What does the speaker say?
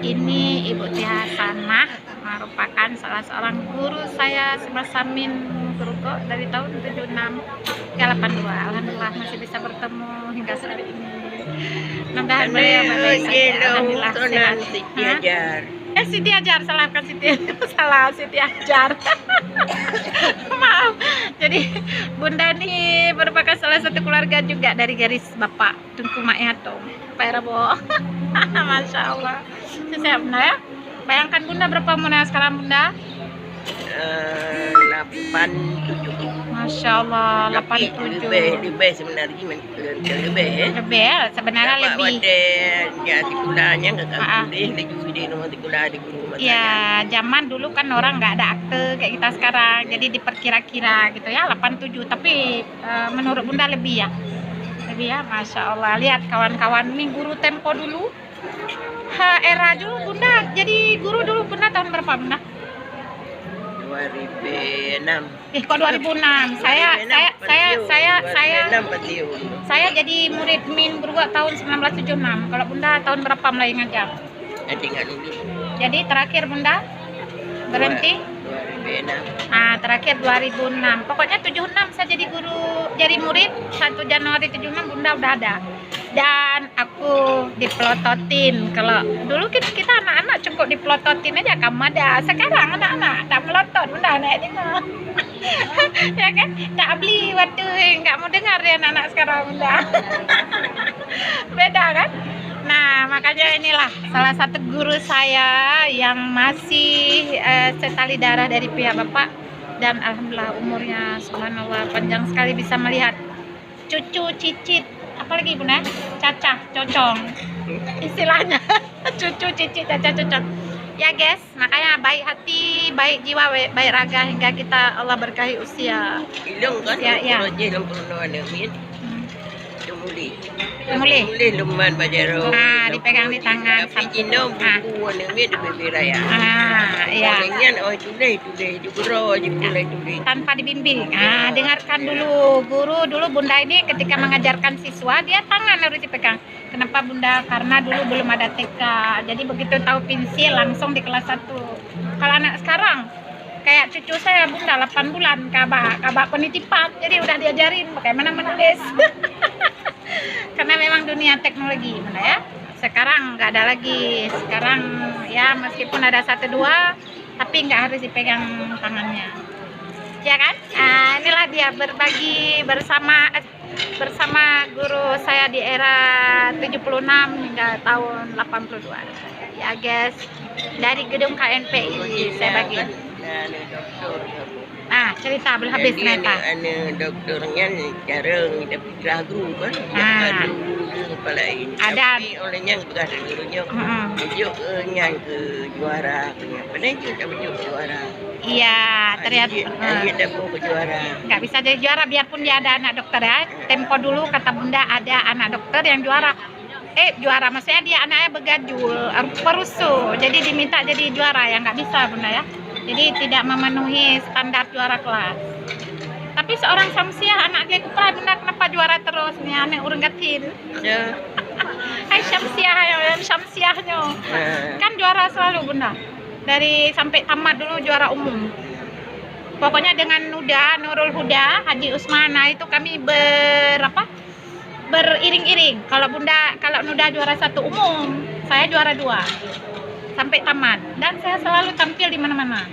Ini Ibu Tia Sanah merupakan salah seorang guru saya semasa min guru kok dari tahun 76 ke 82. Alhamdulillah masih bisa bertemu hingga saat ini. Mudah-mudahan beliau baik-baik saja. Alhamdulillah sehat. Siti Ajar. Siti Ajar, salah kan Siti salah Siti Ajar. Maaf. Jadi Bunda ini merupakan salah satu keluarga juga dari garis Bapak Tunku Makyato, Pak Rabo. Masya Allah. Sehat Bunda ya. Bayangkan Bunda berapa umurnya sekarang Bunda? 87. Masya Allah, 87. Lebih sebenarnya lebih. Lebih ya, sebenarnya lebih. Ya sekolahnya nggak boleh di rumah sekolah di rumah. Ya, zaman dulu kan orang nggak ada akte kayak kita sekarang, jadi diperkira-kira gitu ya 87. Tapi menurut Bunda lebih ya, Masya Allah. Lihat kawan-kawan ini guru tempo dulu, era dulu Bunda. Jadi guru dulu Bunda tahun berapa Bunda? 2006. Kok 2006? Saya jadi murid min guru tahun 1976. Kalau Bunda tahun berapa mulai ngajar? Tinggal dulu. Jadi terakhir Bunda berhenti? 2006. Nah, terakhir 2006. Pokoknya 76 saya jadi murid. 1 Januari 76 Bunda udah ada. Dan aku dipelototin. Kalau dulu kita anak-anak cukup dipelototin aja kamu ada. Sekarang anak-anak tak melotot Bunda naik tengok. Ya kan? Tak beli waktu enggak mau dengar ya anak-anak sekarang Bunda. Beda kan? Nah, makanya inilah salah satu guru saya yang masih setali darah dari pihak Bapak. Dan alhamdulillah umurnya subhanallah panjang sekali, bisa melihat cucu, cicit, apalagi Bunda? Cacah, cocong istilahnya. Cucu, cicit, cacah, cocong. Ya guys, makanya baik hati, baik jiwa, baik raga hingga kita Allah berkahi usia. Ilung kan? Ya. Mulai. Luman bajaro. Dipegang di tangan. Tapi Cina buku warna dia beraya. Iya. Tanpa dibimbing. Dengarkan dulu. Guru dulu Bunda ini ketika mengajarkan siswa dia tangan harus dipegang. Kenapa Bunda? Karena dulu belum ada TK. Jadi begitu tahu pensil langsung di kelas 1. Kalau anak sekarang kayak cucu saya Bunda 8 bulan kabak penitipan. Jadi udah diajarin bagaimana menulis. Karena memang dunia teknologi Bunda ya. Sekarang nggak ada lagi. Sekarang ya meskipun ada 1-2 tapi nggak harus dipegang tangannya. Ya kan? Inilah dia berbagi bersama guru saya di era 76 hingga tahun 82. Ya guys, dari gedung KNPI saya bagi. Cerita belum habis ternyata. Dokternya jarang tapi ragu kan. Ada olehnya bekas gurunya. Tunjuk ke juara. Pernah juga tunjuk juara. Iya, ternyata Dia mau ke juara. nggak bisa jadi juara biarpun dia ada anak dokter ya. Tempo dulu kata Bunda ada anak dokter yang juara. Juara maksudnya dia anaknya begajul, perusuh. Jadi diminta jadi juara ya nggak bisa Bunda ya. Jadi tidak memenuhi standar juara kelas. Tapi seorang Syamsiah anak dia kupra Bunda kenapa juara terus nih aneh urang gatin. Ya. Syamsiahnya. Kan juara selalu Bunda. Dari sampai tamat dulu juara umum. Pokoknya dengan Nurul Huda, Haji Usmana itu kami beriring-iring. Kalau Nuda juara 1 umum, saya juara 2 sampai tamat. Dan saya selalu tampil di mana-mana.